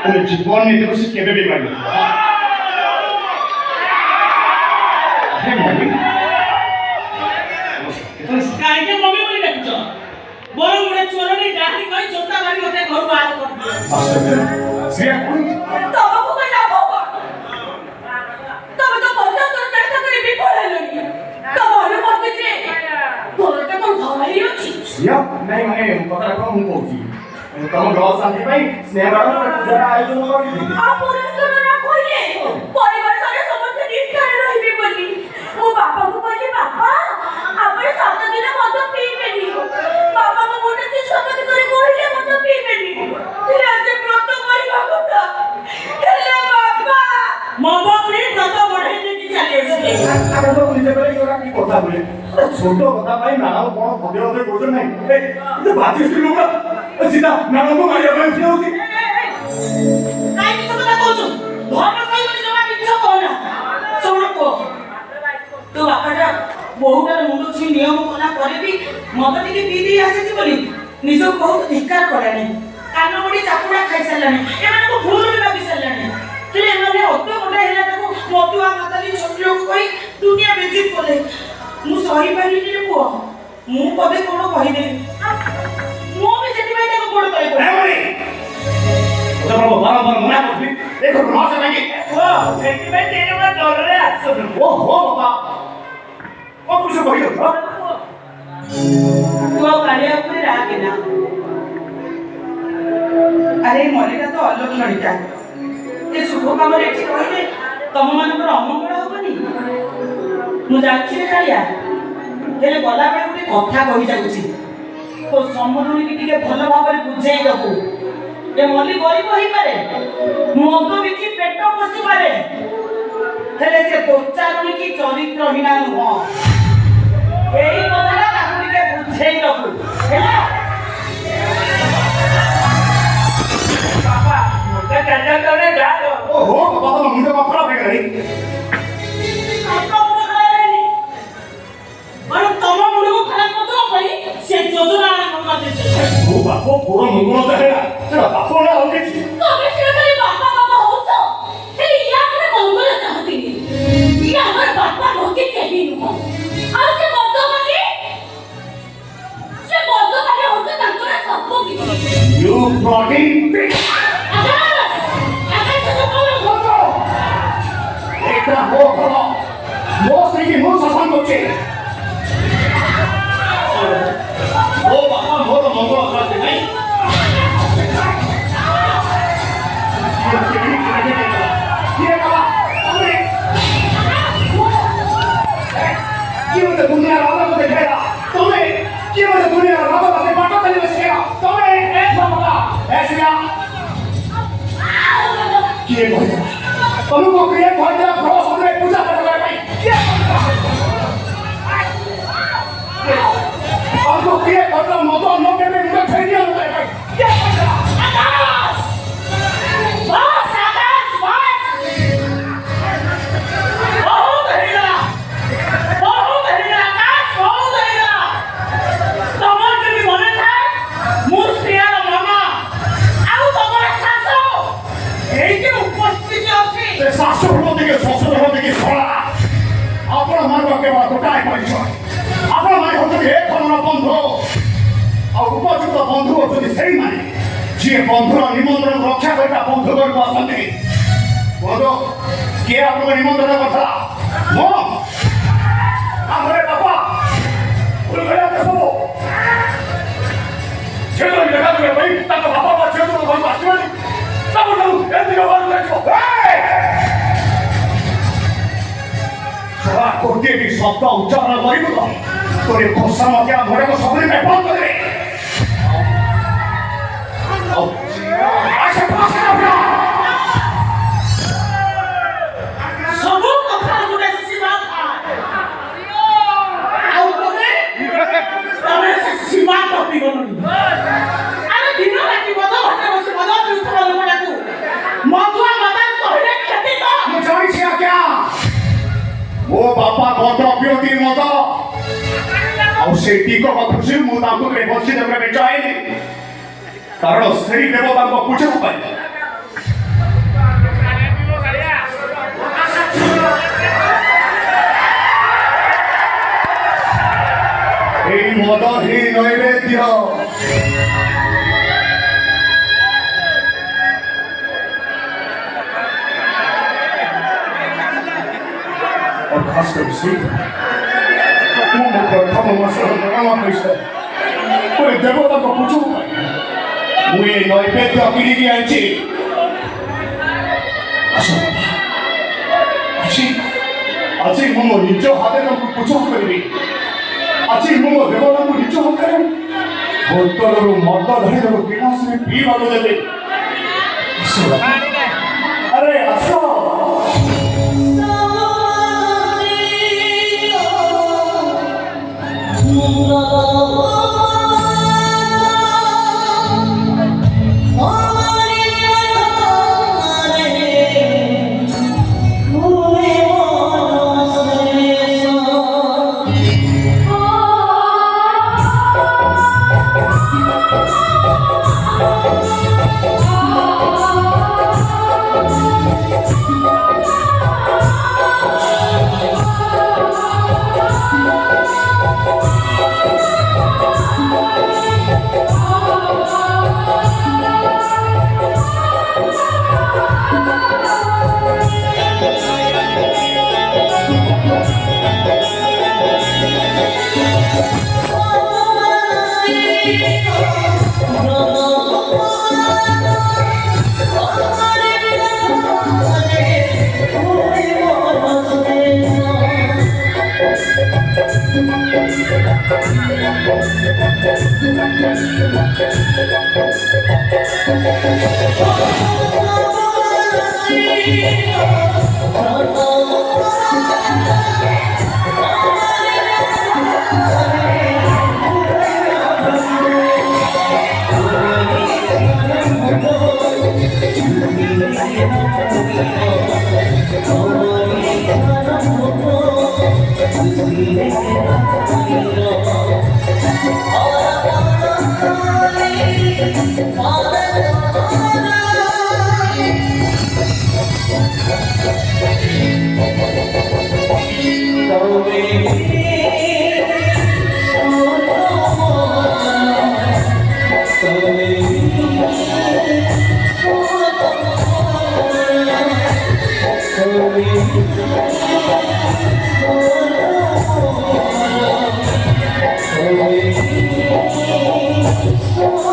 তুমি জীবন নিতে বসে কেবে भी পারি हे मम्मी तो काहे मम्मी बोली देखछ बड़ बड़ चोरनी डाही कई जोता मारी होते घर बाहर कर से तब को कई लाभ हो तब तो बच्चा तो चेष्टा करी भी पळेलोनी तब अरे मत जे तोरते कोन धमाई अछि सिया नहीं माने पता को मु कहूची तम लॉस आदि भाई स्नेहबार जरा आयोजन करली आ पुरस्कार ना कोइले परिवार सारे समस्त निष्ठारे रहिबे बोली ओ बापा को कहले बापा आपण 7 दिन मत पीबेनी बाबा को मोटे से शपथ करे कहले मत पीबेनी फिर आज व्रत करिबा କଥା हेले बाबा मो बाप रे व्रत बढ़ाई देकी चले आछे आगे तो निजे करे योरा की কথা বলে ছোট কথা ভাই নাও কোন পদে পদে গোজন নাই এই যে বাজি শুরু কর सीधा नाम को मारिया भाई उठे होती काई किछ কথা कहछ धर्म सही बोली जमा मिछ कहना सुन को तो बापाटा बहुटार मुंड छि नियम कोना करे भी मद टिके पी दी आसे बोली निजो बहुत धिक्कार करानी कान बडी चापुडा खाइ सलानी एमाने को भूल भी भाबी सलानी कि एमाने ओते मोटा हेला ताको मटुआ माताली छोट लोग कहि दुनिया बेजित कोले मु सही पाइली रे पुओ मु कबे कोनो कहि देली मु भी सेति भाई ताको गोड़ करे ए मरी ओदा बाबा बारंबार मना करथि देखो न से नहीं ओ सेति भाई तेरे में डर रे आसो ओ हो बाबा ओ कुछ कहियो तू कालिया ऊपर रागे ना अरे मरेगा तो अलग लड़का ए शुभ काम रे एठी कहिले तम मानकर अमंगल होबनी मु जाछि रे कालिया हेले गला बेले गुटे कथा कहि जाउछि तो समरुनी की टिके भलो भाबरे बुझेई दबु ए मली गरीब होई पारे मद बिकी पेट पोषि पारे हेले से बोचारुनी की चरित्रहीना नुह एई कथाटा ताकु टिके बुझेई दबु हेला बाबा मोटे चंदा करे जा ओ हो बाबा तो मुंडे में खराब है गई और तम मुंडे को खराब कर दो भाई से जोजना करना देते ओ बापो पूरा मंगल है तेरा बापो ना हो गई तबे से खाली बापा बाबा हो तो ए या करे मंगल चाहती ये हमर बापा होके केही नु और से बद्ध माने होते तांकर सब किछि यू ब्लडी एकटा हो खलो मोस्त्री की मुंह ससान करछे ओ बाबा मोर मंगल करते नहीं ये बाबा अरे क्यों तो दुनिया राजा को देखेगा तुम्हें क्यों तो दुनिया राजा को बाटा चले बसेगा तुम्हें ऐसा होगा ऐसे क्या किए भाई तुमको किए भाई तेरा क्रॉस हमने पूजा करने भाई क्या हमको किए मतलब मतो नो के में मुझे फेंक दिया भाई क्या आकाश बस आकाश बस बहुत हेला आकाश बहुत हेला तमर जमी मने था मुर्सिया मामा आउ तमर सासो एई के उपस्थित अछि से शास्त्र होते के शास्त्र होते के सोला आपण मार्ग के बाद गोटाए परिचय आपण माने होते एक कोना बंधु और उपयुक्त बंधु होते सेई माने जे बंधुर निमंत्रण रक्षा करता बंधु को आसंती बंधु के आपको निमंत्रण करता मो हमरे बाबा भूल गया तो सब चलो लगा दे भाई तक बाबा का चलो तो भाई आशीर्वाद तब तो एंदी का बात देखो सवा कोटे भी शब्द उच्चारण करिबो तोरे खोसा मतिया घरे को सबरे में बंद कर दे आशा पास ना सब कथा गुडे सीमा था आउ तमे सीमा टपी गलनी अरे दिन राति बद घटे बस बद पिउथरा लोकटाकू मधुआ माता कहले खेती तो ମୁଁ ଜାଣିଛି ଆଜ୍ଞା ମୋ ବାପା ମଦ ପିଅନ୍ତି ମଦ ଆଉ ସେଇ ଟିକକ ଖୁସି ମୁଁ ତାଙ୍କୁ ବଞ୍ଚି ଦେବେ ଚାହେଁନି କାରଣ ସେଇ ଦେବତାଙ୍କ ପୂଜା ପାଇଁ ଦହି ନୈବେଦ୍ୟ ଖାସ କରି ସେଇଟା ମୁଁ ମୋ ପ୍ରଥମ ମାସର ଦରମା ପଇସା ଗୋଟେ ଦେବତାଙ୍କ ପୂଜା ପାଇଁ ମୁଁ ଏ ନୈବେଦ୍ୟ କିଣିକି ଆଣିଛି ଆଜି ମୁଁ ମୋ ନିଜ ହାତରେ ତାଙ୍କୁ ପୂଜା କରିବି ଆଜି ମୁଁ ମୋ ଦେବତାଙ୍କୁ ନିଜ ହାତରେ ବୋତଲରୁ ମଦ ଧରିବାକୁ ଗିଲାସରେ ପିଇବାକୁ ଦେବି ଆରେ ଆସ Oh